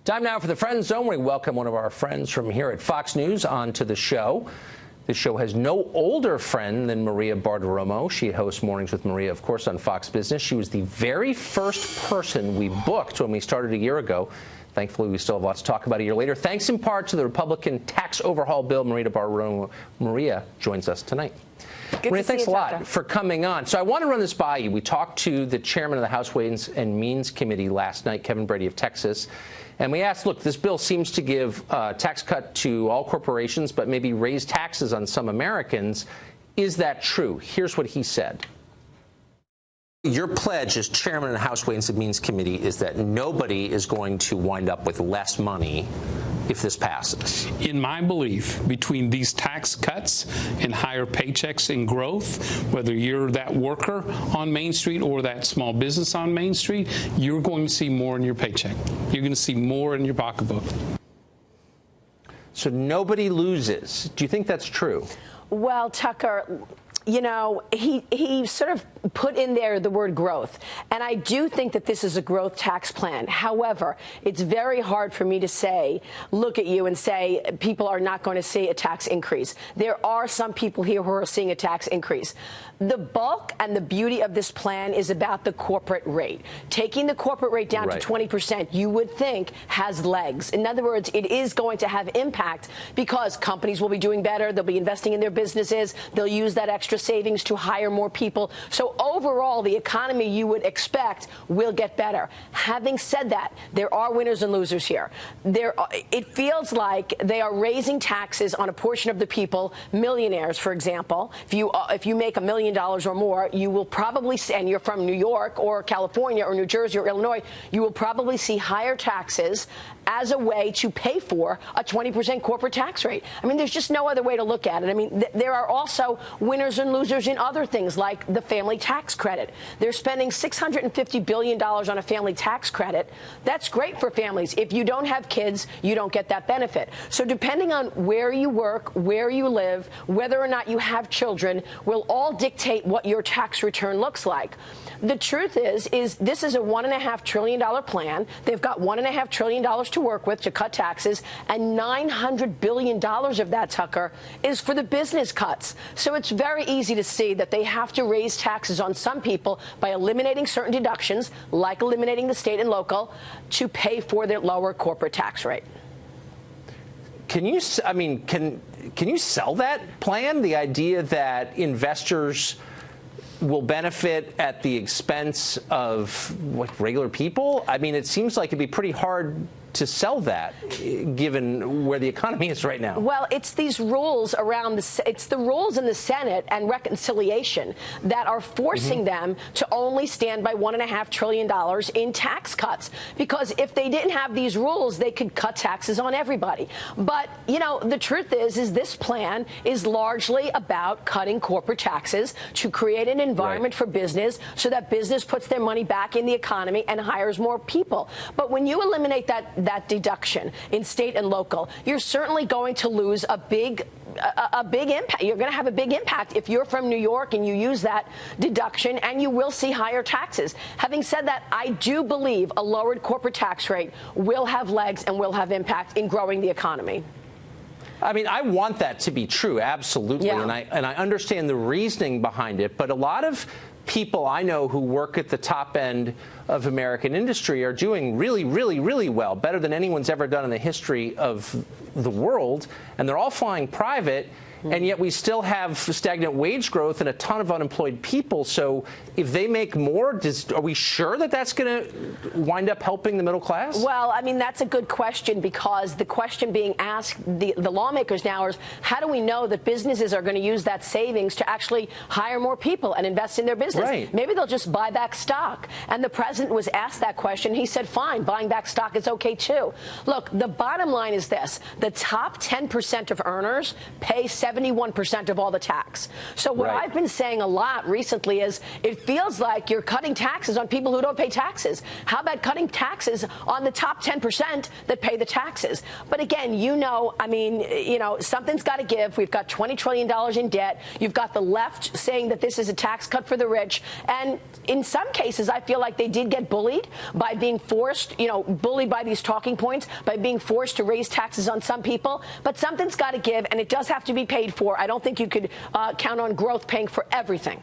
Time now for the Friend Zone. We welcome one of our friends from here at Fox News onto the show. The show has no older friend than Maria Bartiromo. She hosts Mornings with Maria, of course, on Fox Business. She was the very first person we booked when we started a year ago. Thankfully, we still have lots to talk about a year later. Thanks in part to the Republican tax overhaul bill. Maria Bartiromo joins us tonight. Maria, thanks a lot for coming on. So I want to run this by you. We talked to the chairman of the House Ways and Means Committee last night, Kevin Brady of Texas. And we asked, look, this bill seems to give a tax cut to all corporations, but maybe raise taxes on some Americans. Is that true? Here's what he said. Your pledge as chairman of the House Ways and Means Committee is that nobody is going to wind up with less money if this passes. In my belief, between these tax cuts and higher paychecks and growth, whether you're that worker on Main Street or that small business on Main Street, you're going to see more in your paycheck. You're going to see more in your pocketbook. So nobody loses. Do you think that's true? Well, Tucker, you know, he sort of put in there the word growth. And I do think that this is a growth tax plan. However, it's very hard for me to say, look at you and say people are not going to see a tax increase. There are some people here who are seeing a tax increase. The bulk and the beauty of this plan is about the corporate rate. Taking the corporate rate down to 20%, you would think, has legs. In other words, it is going to have impact because companies will be doing better. They'll be investing in their businesses. They'll use that extra savings to hire more people. So overall, the economy, you would expect, will get better. Having said that, there are winners and losers here. It feels like they are raising taxes on a portion of the people, millionaires, for example. If you make $1 million or more, you will probably, and you're from New York or California or New Jersey or Illinois, you will probably see higher taxes as a way to pay for a 20% corporate tax rate. I mean, there's just no other way to look at it. I mean, there are also winners and losers in other things like the family tax credit. They're spending $650 billion on a family tax credit. That's great for families. If you don't have kids, you don't get that benefit. So depending on where you work, where you live, whether or not you have children, will all dictate what your tax return looks like. The truth is this is a $1.5 trillion plan. They've got $1.5 trillion to work with to cut taxes, and $900 billion of that, Tucker, is for the business cuts. So it's very easy to see that they have to raise taxes on some people by eliminating certain deductions, like eliminating the state and local, to pay for their lower corporate tax rate. Can you sell that plan? The idea that investors will benefit at the expense of regular people? I mean, it seems like it'd be pretty hard to sell that, given where the economy is right now. Well, it's these rules around it's the rules in the Senate and reconciliation that are forcing them to only stand by $1.5 trillion in tax cuts. Because if they didn't have these rules, they could cut taxes on everybody. But, you know, the truth is this plan is largely about cutting corporate taxes to create an environment for business so that business puts their money back in the economy and hires more people. But when you eliminate that deduction in state and local, you're certainly going to lose a big impact. You're going to have a big impact if you're from New York and you use that deduction, and you will see higher taxes. Having said that, I do believe a lowered corporate tax rate will have legs and will have impact in growing the economy. I mean, I want that to be true, absolutely, and I understand the reasoning behind it, but a lot of people I know who work at the top end of American industry are doing really, really, really well, better than anyone's ever done in the history of the world, and they're all flying private. And yet we still have stagnant wage growth and a ton of unemployed people. So if they make more, are we sure that that's going to wind up helping the middle class? Well, I mean, that's a good question, because the question being asked the lawmakers now is, how do we know that businesses are going to use that savings to actually hire more people and invest in their business? Maybe they'll just buy back stock. And the president was asked that question. He said, fine, buying back stock is okay, too. Look, the bottom line is this. The top 10% of earners pay 71% of all the tax. So what I've been saying a lot recently is it feels like you're cutting taxes on people who don't pay taxes. How about cutting taxes on the top 10% that pay the taxes? But again, I mean, something's got to give. We've got $20 trillion in debt. You've got the left saying that this is a tax cut for the rich. And in some cases, I feel like they did get bullied by being forced, bullied by these talking points, by being forced to raise taxes on some people. But something's got to give, and it does have to be paid for. I don't think you could count on growth paying for everything.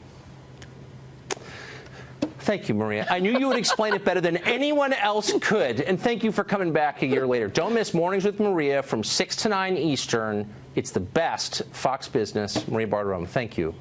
Thank you, Maria. I knew you would explain it better than anyone else could. And thank you for coming back a year later. Don't miss Mornings with Maria from 6 to 9 Eastern. It's the best Fox Business. Maria Bartiromo, thank you.